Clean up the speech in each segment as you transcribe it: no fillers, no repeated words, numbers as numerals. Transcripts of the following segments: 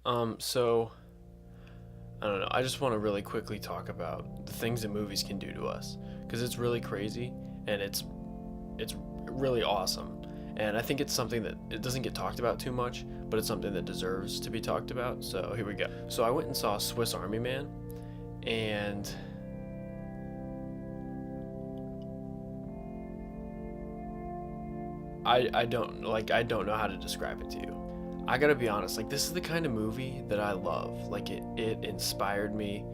So I don't know. I just want to really quickly talk about the things that movies can do to us because it's really crazy and it's really awesome. And I think it's something that it doesn't get talked about too much, but it's something that deserves to be talked about. So here we go. So I went and saw Swiss Army Man, and I don't know how to describe it to you. I gotta be honest, like this is the kind of movie that I love. Like it inspired me.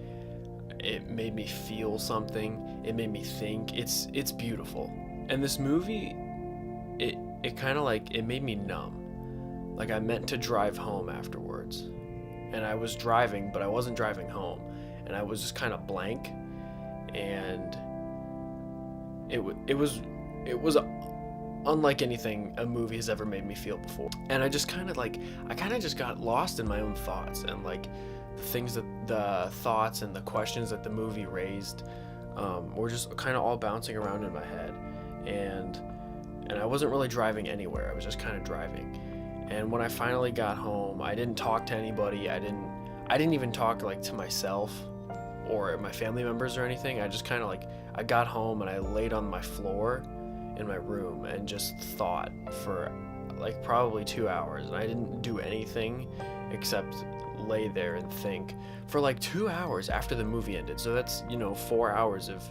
It made me feel something. It made me think. It's beautiful. And this movie, it kind of like it made me numb. Like I meant to drive home afterwards, and I was driving, but I wasn't driving home, and I was just kind of blank, and it was unlike anything a movie has ever made me feel before. And I kind of just got lost in my own thoughts, and like the thoughts and the questions that the movie raised were just kind of all bouncing around in my head. And I wasn't really driving anywhere. I was just kind of driving. And when I finally got home, I didn't talk to anybody. I didn't even talk like to myself or my family members or anything. I just kind of like I got home and I laid on my floor in my room and just thought for like probably 2 hours, and I didn't do anything except lay there and think for like 2 hours after the movie ended. So that's 4 hours of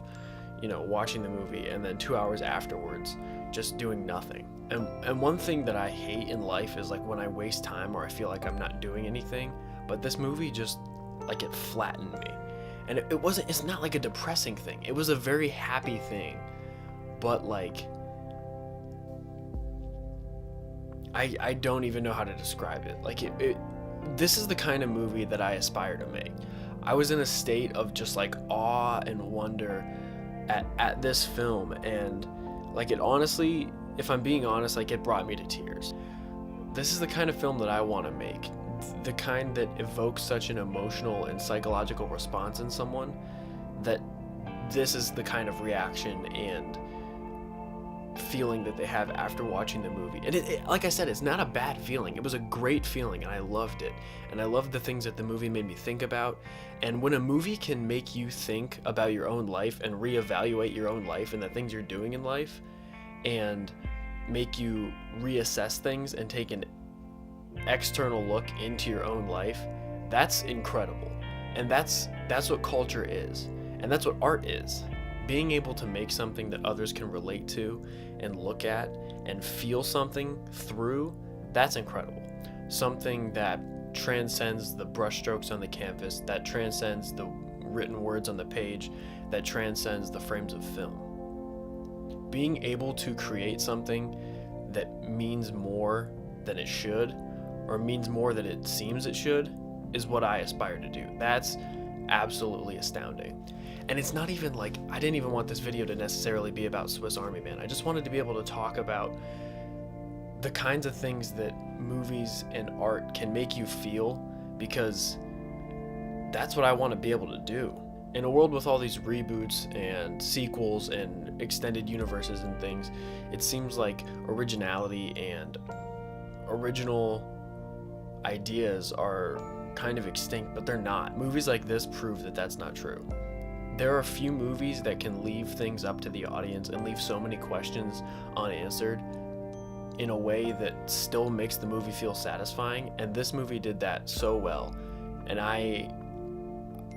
watching the movie, and then 2 hours afterwards just doing nothing. And one thing that I hate in life is like when I waste time or I feel like I'm not doing anything, but this movie just like it flattened me. And it's not like a depressing thing, it was a very happy thing. But like I don't even know how to describe it. Like this is the kind of movie that I aspire to make. I was in a state of just like awe and wonder at this film, and like it honestly, if I'm being honest, like it brought me to tears. This is the kind of film that I want to make. The kind that evokes such an emotional and psychological response in someone that this is the kind of reaction and feeling that they have after watching the movie. And like I said, it's not a bad feeling. It was a great feeling, and I loved it. And I loved the things that the movie made me think about. And when a movie can make you think about your own life and reevaluate your own life and the things you're doing in life, and make you reassess things and take an external look into your own life, that's incredible. And that's what culture is, and that's what art is. Being able to make something that others can relate to and look at and feel something through, that's incredible. Something that transcends the brushstrokes on the canvas, that transcends the written words on the page, that transcends the frames of film. Being able to create something that means more than it should, or means more than it seems it should, is what I aspire to do. That's absolutely astounding. And it's not even like, I didn't even want this video to necessarily be about Swiss Army Man. I just wanted to be able to talk about the kinds of things that movies and art can make you feel, because that's what I want to be able to do. In a world with all these reboots and sequels and extended universes and things, it seems like originality and original ideas are kind of extinct, but they're not. Movies like this prove that that's not true. There are few movies that can leave things up to the audience and leave so many questions unanswered in a way that still makes the movie feel satisfying, and this movie did that so well. And I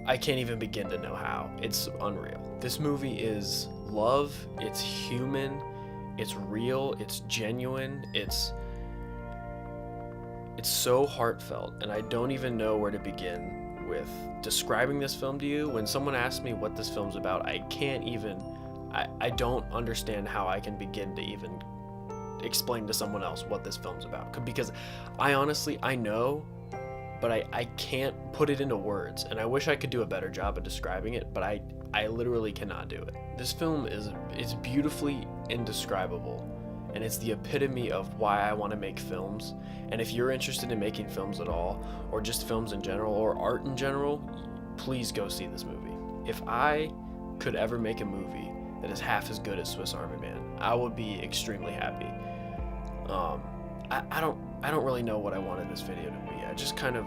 can't even begin to know how. It's unreal. This movie is love, it's human, it's real, it's genuine, it's so heartfelt, and I don't even know where to begin with describing this film to you. When someone asks me what this film's about, I don't understand how I can begin to even explain to someone else what this film's about, because I know, but I can't put it into words, and I wish I could do a better job of describing it, but I literally cannot do it. This film is beautifully indescribable, and it's the epitome of why I want to make films. And if you're interested in making films at all, or just films in general, or art in general, please go see this movie. If I could ever make a movie that is half as good as Swiss Army Man, I would be extremely happy. I don't really know what I wanted this video to be. I just kind of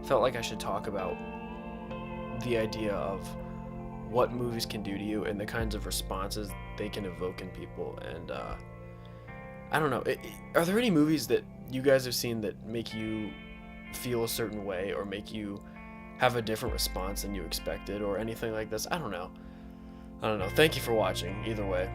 felt like I should talk about the idea of what movies can do to you and the kinds of responses they can evoke in people. And I don't know, are there any movies that you guys have seen that make you feel a certain way or make you have a different response than you expected or anything like this? I don't know. Thank you for watching either way.